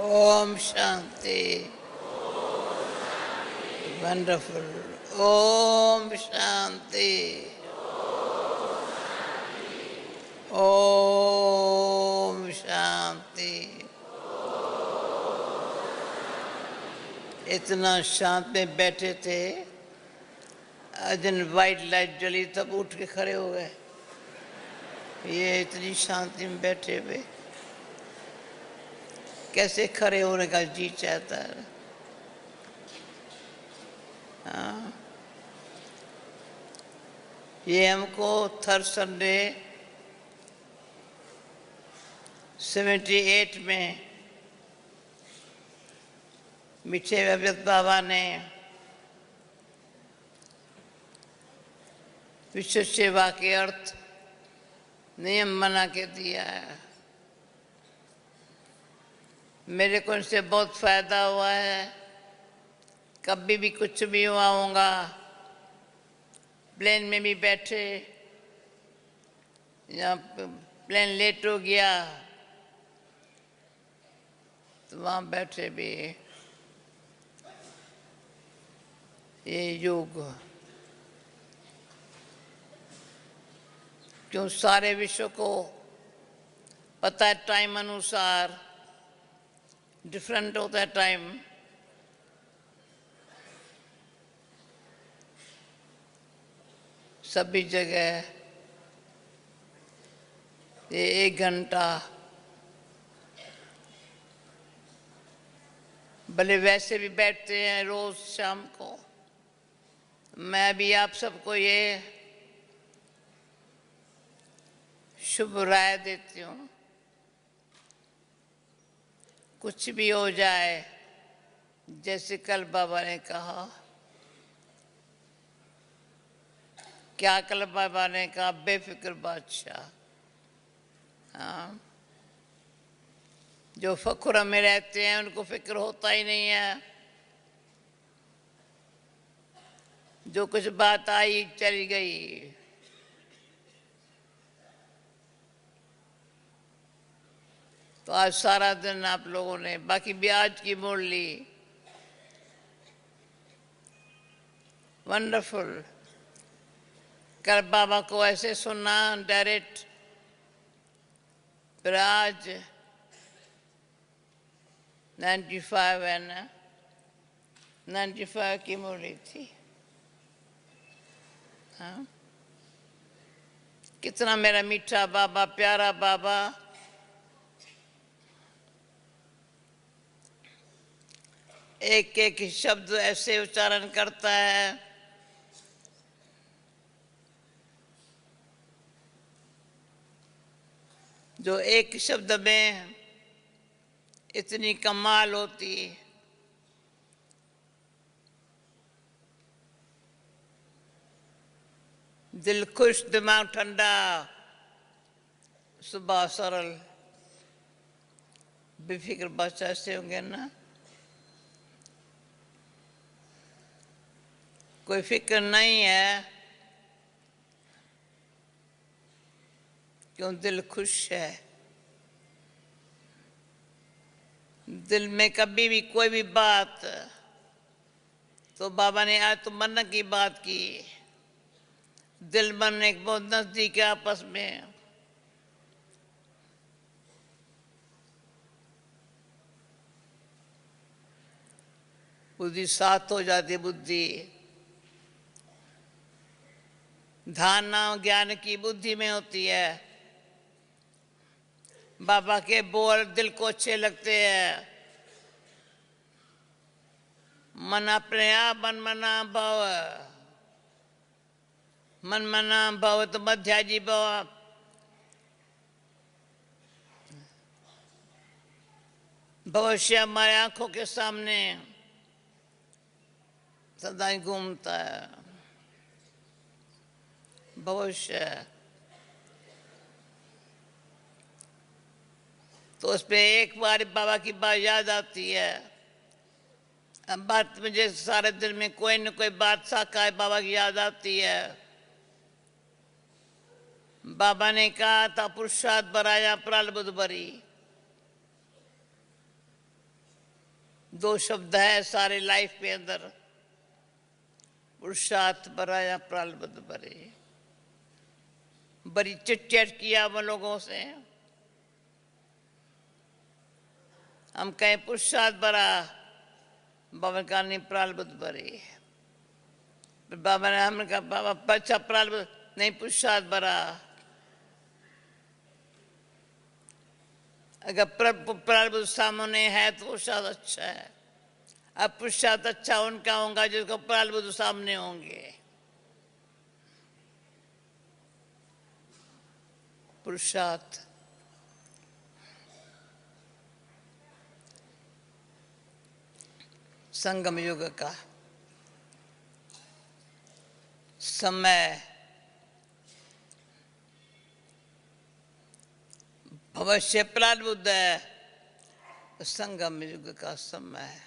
Om Shanti. Wonderful. Om Shanti. Om Shanti. इतना शांत में बैठे थे, अजन वाइट लाइट जली तब उठ के खड़े हो गए। ये इतनी शांति में बैठे हुए कैसे खड़े होने का जी चाहता है। हाँ, ये हमको थर्ड संडे 78 में मीठे अव्यक्त बाबा ने विश्व सेवा के अर्थ नियम बना के दिया है। मेरे को इनसे बहुत फायदा हुआ है। कभी भी कुछ भी हुआ होगा, प्लेन में भी बैठे या प्लेन लेट हो गया तो वहाँ बैठे भी ये योग, क्यों सारे विश्व को पता है टाइम अनुसार डिफरेंट होता है टाइम। सभी जगह ये 1 घंटा, भले वैसे भी बैठते हैं रोज शाम को। मैं भी आप सबको ये शुभ राय देती हूँ, कुछ भी हो जाए, जैसे कल बाबा ने कहा, क्या कल बाबा ने कहा, बेफिक्र बादशाह। हाँ, जो फखुरा में रहते हैं उनको फिक्र होता ही नहीं है। जो कुछ बात आई चली गई। तो आज सारा दिन आप लोगों ने बाकी भी आज की मुरली वंडरफुल। कल बाबा को ऐसे सुनना डायरेक्ट, फिर आज 95 है ना, 95 की मुरली थी। हाँ, कितना मेरा मीठा बाबा, प्यारा बाबा। एक एक शब्द ऐसे उच्चारण करता है, जो एक शब्द में इतनी कमाल होती। दिल खुश, दिमाग ठंडा, सुबह सरल, बेफिक्र बच्चा ऐसे होंगे ना। कोई फिक्र नहीं है, क्यों दिल खुश है। दिल में कभी भी कोई भी बात, तो बाबा ने आज तो मन की बात की, दिल मन एक बहुत नजदीक है आपस में। बुद्धि साथ हो जाती, बुद्धि धारणा ज्ञान की बुद्धि में होती है। बाबा के बोल दिल को अच्छे लगते हैं। मन अपने आप मन मना भव, मन मना भव तो मध्याजी भव। भविष्य हमारे आंखों के सामने सदा ही घूमता है। भविष्य तो उसमें एक बार बाबा की बात याद आती है। अब बात मुझे सारे दिन में कोई न कोई बात साका है, बाबा की याद आती है। बाबा ने कहा था, पुरुषार्थ बराया प्रलबुद्ध बरी। दो शब्द है सारे लाइफ के अंदर, पुरुषार्थ भरा या प्रारब्ध भरे। बड़ी चिट चैट किया हम लोगों से, हम कहें पुरुषार्थ भरा, बाबा का नहीं प्रारब्ध भरे। बाबा ने हमने कहा बाबा अच्छा प्रारब्ध नहीं, पुरुषार्थ भरा। अगर प्रारब्ध सामने है तो पुरुषार्थ अच्छा है। अब पुरुषार्थ अच्छा उनका होगा जिसको प्रारब्ध सामने होंगे। पुरुषार्थ संगम युग का समय, भविष्य प्रारब्ध है, संगम युग का समय।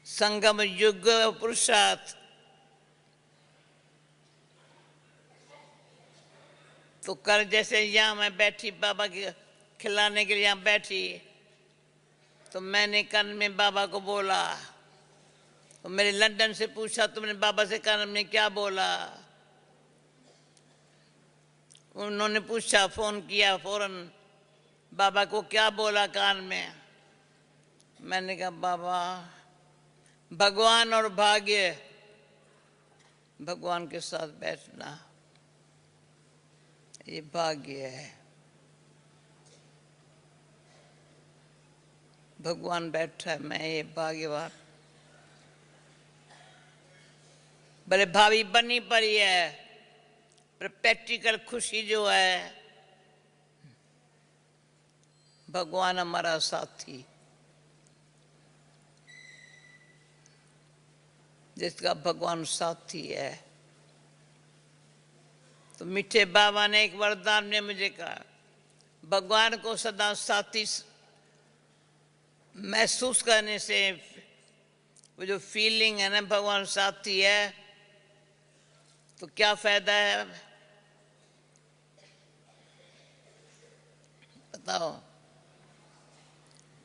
संगम युग पुरुषार्थ तो कर, जैसे यहाँ मैं बैठी बाबा के खिलाने के लिए यहाँ बैठी, तो मैंने कान में बाबा को बोला, तो मेरे लंदन से पूछा तुमने बाबा से कान में क्या बोला? उन्होंने पूछा, फोन किया फौरन, बाबा को क्या बोला कान में? मैंने कहा बाबा भगवान और भाग्य, भगवान के साथ बैठना ये भाग्य है। भगवान बैठा है, मैं ये भाग्यवान। भले भावी बनी पड़ी है, पर प्रैक्टिकल खुशी जो है, भगवान हमारा साथी, जिसका भगवान साथी है। तो मीठे बाबा ने एक वरदान में मुझे कहा, भगवान को सदा साथी महसूस करने से, वो जो फीलिंग है ना भगवान साथी है, तो क्या फायदा है बताओ?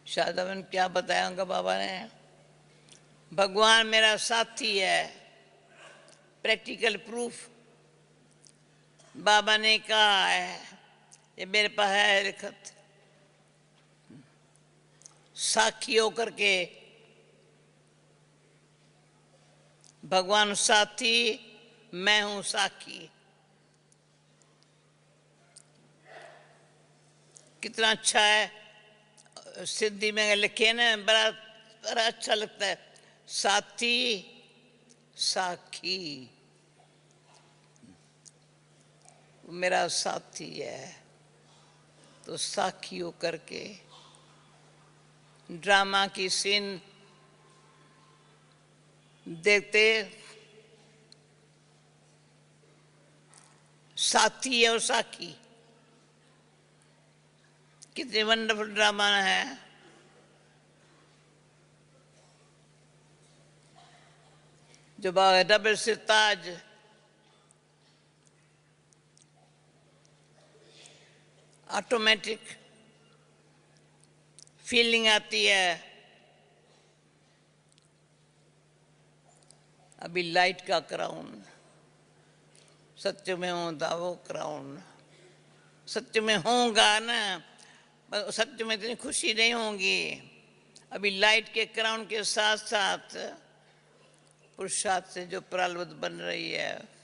शायद मैंने क्या बताया उनका बाबा ने, भगवान मेरा साथी है, प्रैक्टिकल प्रूफ बाबा ने कहा है, ये मेरे पास है लिखत, साक्षी होकर के भगवान साथी, मैं हूं साक्षी। कितना अच्छा है, सिद्धि में लिखे ना, बड़ा बड़ा अच्छा लगता है, साथी साक्षी, मेरा साथी है। तो साक्षी होकर के ड्रामा की सीन देखते, साथी और साक्षी, कितने वंडरफुल ड्रामा है। जो डबल सिताज, ऑटोमेटिक फीलिंग आती है। अभी लाइट का क्राउन, सत्य में होता वो क्राउन, सत्य में होगा ना, सत्य में इतनी खुशी नहीं होगी। अभी लाइट के क्राउन के साथ साथ पुरुषार्थ से जो प्रारब्ध बन रही है,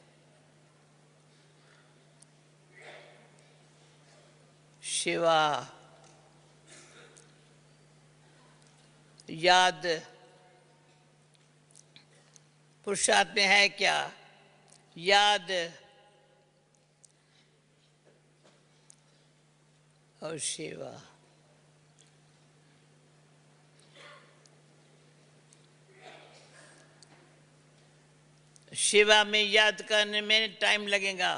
शिवा, याद, पुरुषार्थ में है क्या? याद और सेवा। सेवा में याद करने में टाइम लगेगा,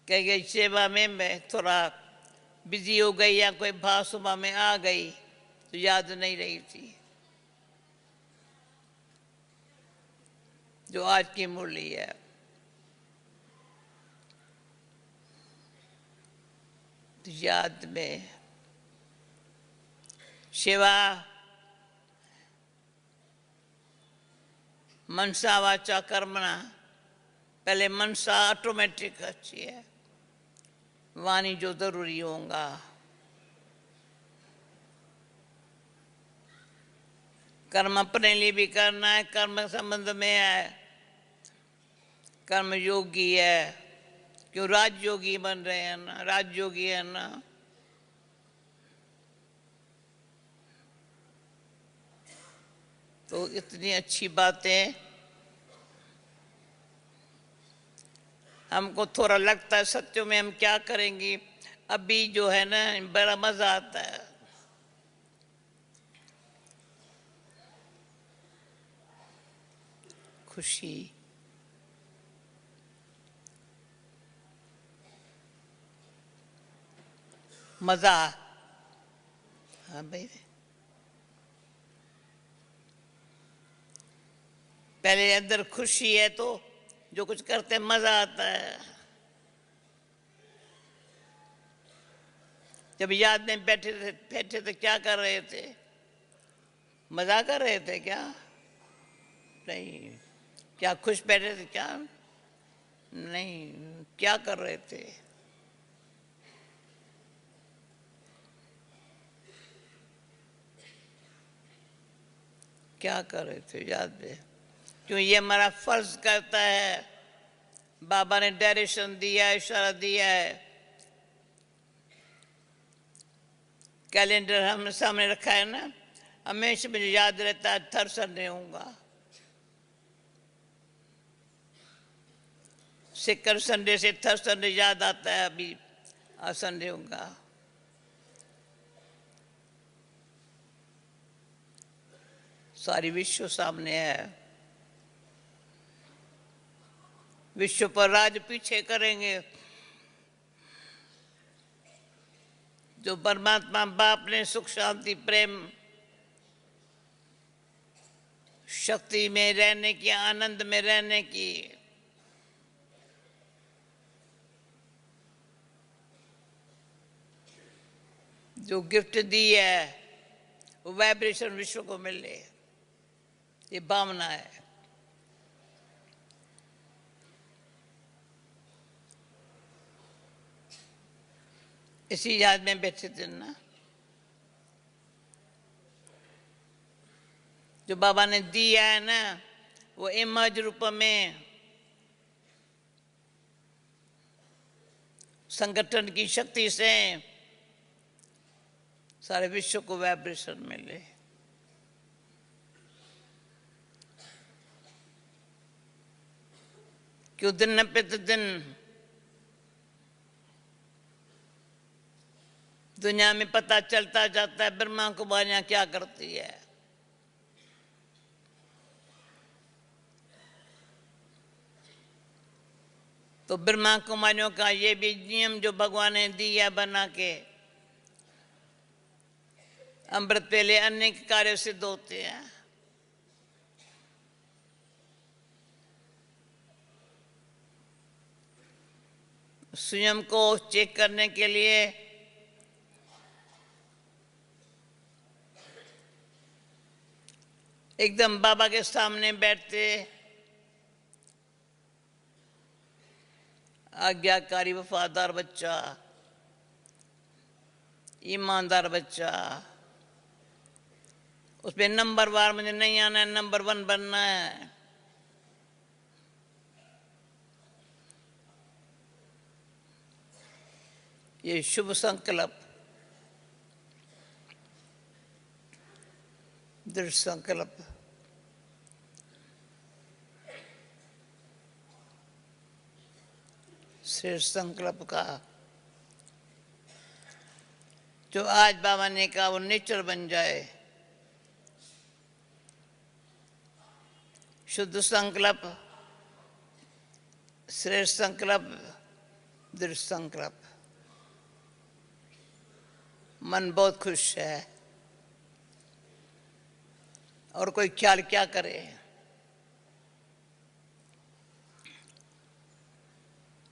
क्योंकि सेवा में मैं थोड़ा बिजी हो गई या कोई भाव सुबह में आ गई तो याद नहीं रही थी। जो आज की मुरली है, तो याद में सेवा मनसा वाचा कर्मणा, पहले मनसा ऑटोमेटिक अच्छी है, वाणी जो जरूरी होगा। कर्म अपने लिए भी करना है, कर्म संबंध में है, कर्म योगी है। क्यों राजयोगी बन रहे हैं ना, राजयोगी है ना। तो इतनी अच्छी बातें हमको थोड़ा लगता है सत्यों में हम क्या करेंगे। अभी जो है ना बड़ा मजा आता है। खुशी, मजा। हाँ भाई, पहले अंदर खुशी है तो जो कुछ करते मजा आता है। जब याद में बैठे थे क्या कर रहे थे? मजा कर रहे थे क्या? नहीं। क्या खुश बैठे थे क्या? नहीं। क्या कर रहे थे? क्या कर रहे थे याद में? क्यों ये हमारा फर्ज करता है। बाबा ने डायरेक्शन दिया है, इशारा दिया है, कैलेंडर हमने सामने रखा है ना, हमेशा मुझे याद रहता है थर्ड संडे होगा, सेकंड संडे से थर्ड संडे याद आता है, अभी संडे होगा। सारी विश्व सामने है। विश्व पर राज पीछे करेंगे जो परमात्मा बाप ने सुख शांति प्रेम शक्ति में रहने की, आनंद में रहने की जो गिफ्ट दी है, वो वाइब्रेशन विश्व को मिले, ये भावना है। इसी याद में बैठे थे ना, जो बाबा ने दिया है ना, वो इमेज रूप में संगठन की शक्ति से सारे विश्व को वाइब्रेशन मिले। क्यों दिन पे तो दिन दुनिया में पता चलता जाता है ब्रह्मा कुमारियां क्या करती है। तो ब्रह्मा कुमारियों का ये भी नियम जो भगवान ने दिया बना के, अमृत पहले अनेक कार्य सिद्ध होते हैं। स्वयं को चेक करने के लिए एकदम बाबा के सामने बैठते, आज्ञाकारी वफादार बच्चा, ईमानदार बच्चा, उसमें नंबर वार मुझे नहीं आना है, नंबर 1 बनना है। ये शुभ संकल्प, दृढ़ संकल्प, श्रेष्ठ संकल्प का जो आज बाबा ने कहा वो नेचर बन जाए। शुद्ध संकल्प, श्रेष्ठ संकल्प, दृढ़ संकल्प। मन बहुत खुश है और कोई ख्याल क्या करे।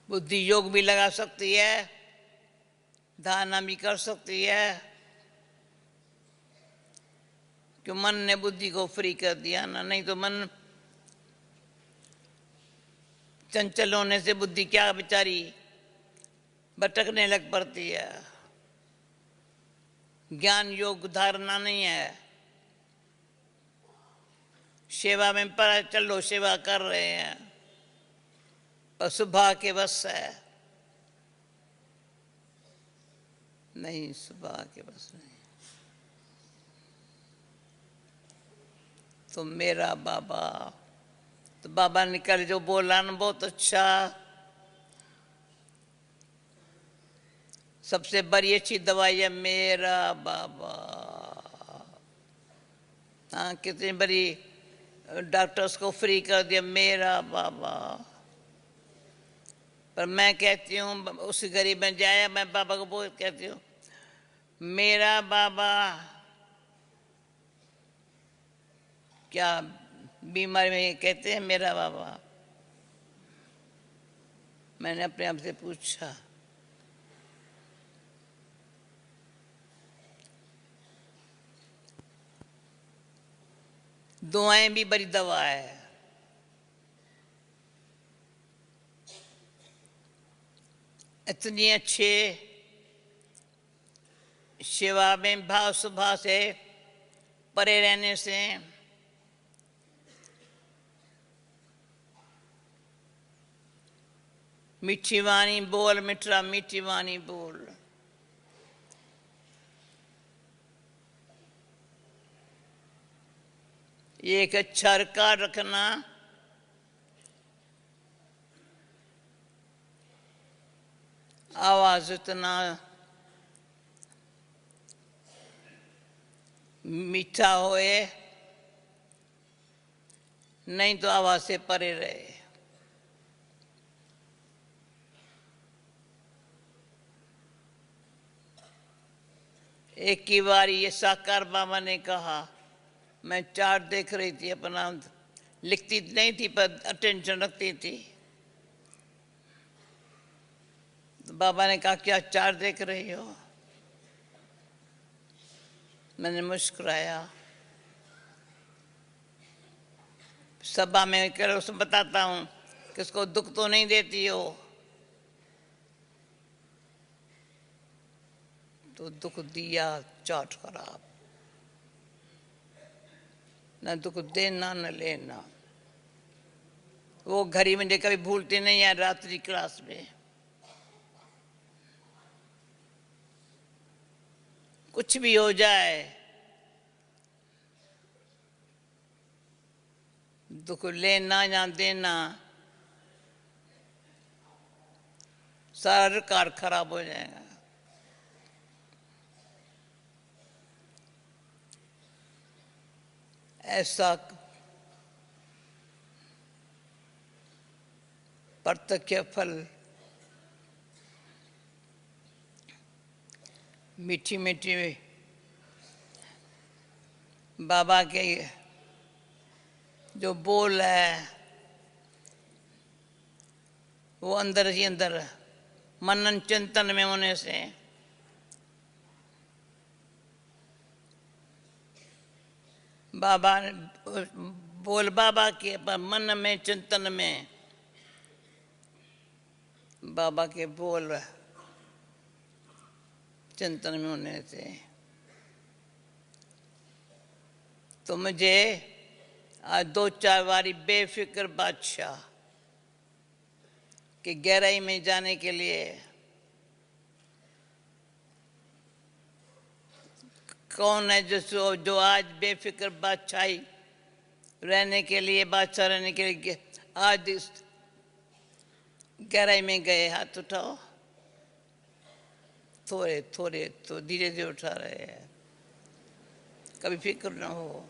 बुद्धि योग भी लगा सकती है, धारणा भी कर सकती है, क्यों मन ने बुद्धि को फ्री कर दिया ना, नहीं तो मन चंचल होने से बुद्धि क्या बेचारी भटकने लग पड़ती है। ज्ञान योग धारणा नहीं है। सेवा में पर चलो सेवा कर रहे हैं, पर सुबह के बस है नहीं, सुबह के बस नहीं। तो मेरा बाबा, तो बाबा ने कल जो बोला ना बहुत अच्छा, सबसे बड़ी अच्छी दवाई है मेरा बाबा। हाँ, कितनी बड़ी डॉक्टर्स को फ्री कर दिया मेरा बाबा। पर मैं कहती हूँ उस गरीब में जाया, मैं बाबा को बहुत कहती हूँ मेरा बाबा। क्या बीमारी में ये कहते हैं मेरा बाबा? मैंने अपने आप से पूछा। दुआएं भी बड़ी दवा है। इतनी अच्छे सेवा में भाव सुभाव से परे रहने से मीठी वाणी बोल मिठरा, मीठी वाणी बोल। एक अच्छा रिकॉर्ड रखना, आवाज इतना मीठा होए, नहीं तो आवाज से परे रहे। एक की बारी ये साकार बाबा ने कहा, मैं चार्ट देख रही थी अपना, लिखती नहीं थी पर अटेंशन रखती थी। तो बाबा ने कहा क्या चार्ट देख रही हो? मैंने मुस्कुराया। सभा में कर उसको बताता हूँ कि उसको दुख तो नहीं देती हो, तो दुख दिया चार्ट खराब। न दुख देना न लेना। वो घड़ी मुझे कभी भूलती नहीं है, रात्रि क्लास में कुछ भी हो जाए, दुख लेना या देना, सारा रिकॉर्ड खराब हो जाएगा। ऐसा प्रत्यक्ष फल मीठी मीठी बाबा के जो बोल है वो अंदर ही अंदर मनन चिंतन में होने से बाबा बोल बाबा के मन में चिंतन में बाबा के बोल चिंतन में होने से तो मुझे आज 2-4 बारी बेफिक्र बादशाह की गहराई में जाने के लिए कौन है जो आज बेफिक्र बादशाही रहने के लिए, बादशाह रहने के लिए आज इस गहराई में गए? हाथ उठाओ। थोड़े थोड़े तो धीरे धीरे उठा रहे हैं, कभी फिक्र ना हो।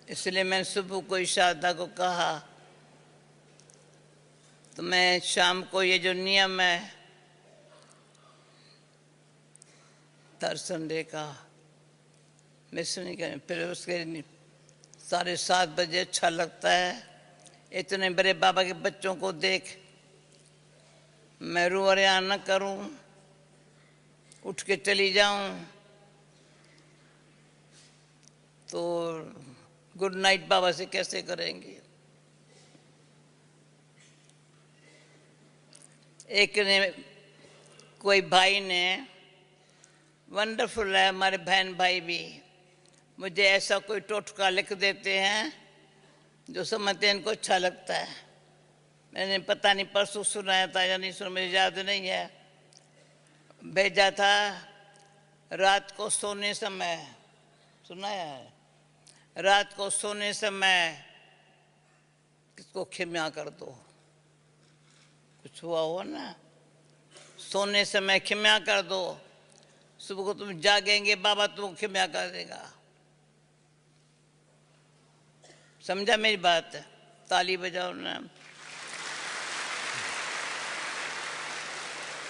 इसलिए मैं सुबह को इशादा को कहा, तो मैं शाम को ये जो नियम है थर्सडे का मिस नहीं करें। फिर उसके 7:30 बजे अच्छा लगता है। इतने बड़े बाबा के बच्चों को देख मैं रूरिया न करूं, उठ के चली जाऊं तो गुड नाइट बाबा से कैसे करेंगे। एक ने कोई भाई ने, वंडरफुल है हमारे बहन भाई भी, मुझे ऐसा कोई टोटका लिख देते हैं जो समझते हैं इनको अच्छा लगता है। मैंने पता नहीं परसों सुनाया था या नहीं सुना, मुझे याद नहीं है। भेजा था रात को सोने समय, सुनाया है, रात को सोने समय किसको क्षमा कर दो। कुछ हुआ हो ना, सोने समय क्षमा कर दो, सुबह को तुम जागेंगे बाबा तुमको क्षमा कर देगा। समझा मेरी बात? ताली बजाओ ना।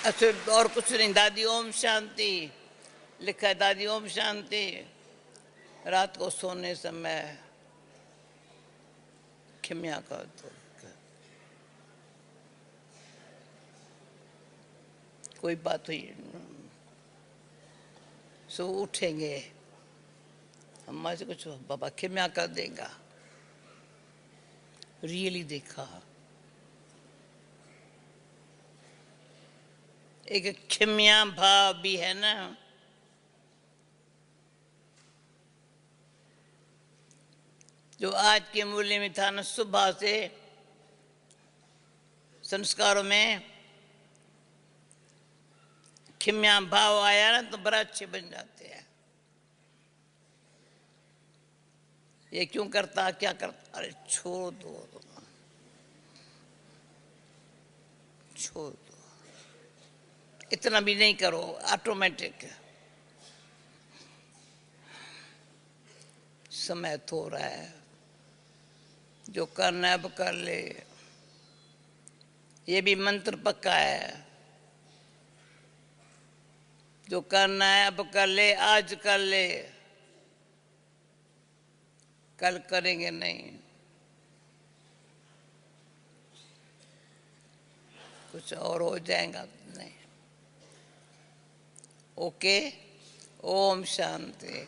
अच्छा और कुछ नहीं। दादी ओम शांति लिखा है, दादी ओम शांति, रात को सोने समय क्षमा कर दो। कोई बात हुई, सो उठेंगे अम्मा से कुछ बाबा क्षमा कर देगा। रियली देखा, एक क्षमा भाव भी है ना। जो आज के मूल्य में था ना, सुबह से संस्कारों में क्षमा भाव आया ना तो बड़ा अच्छे बन जाते हैं। ये क्यों करता, क्या करता, अरे छोड़ दो, छोड़ दो, इतना भी नहीं करो, ऑटोमेटिक। समय थोड़ा है, जो करना है अब कर ले। ये भी मंत्र पक्का है, जो करना है अब कर ले, आज कर ले, कल करेंगे नहीं। कुछ और हो जाएगा नहीं। ओके, ओम शांति।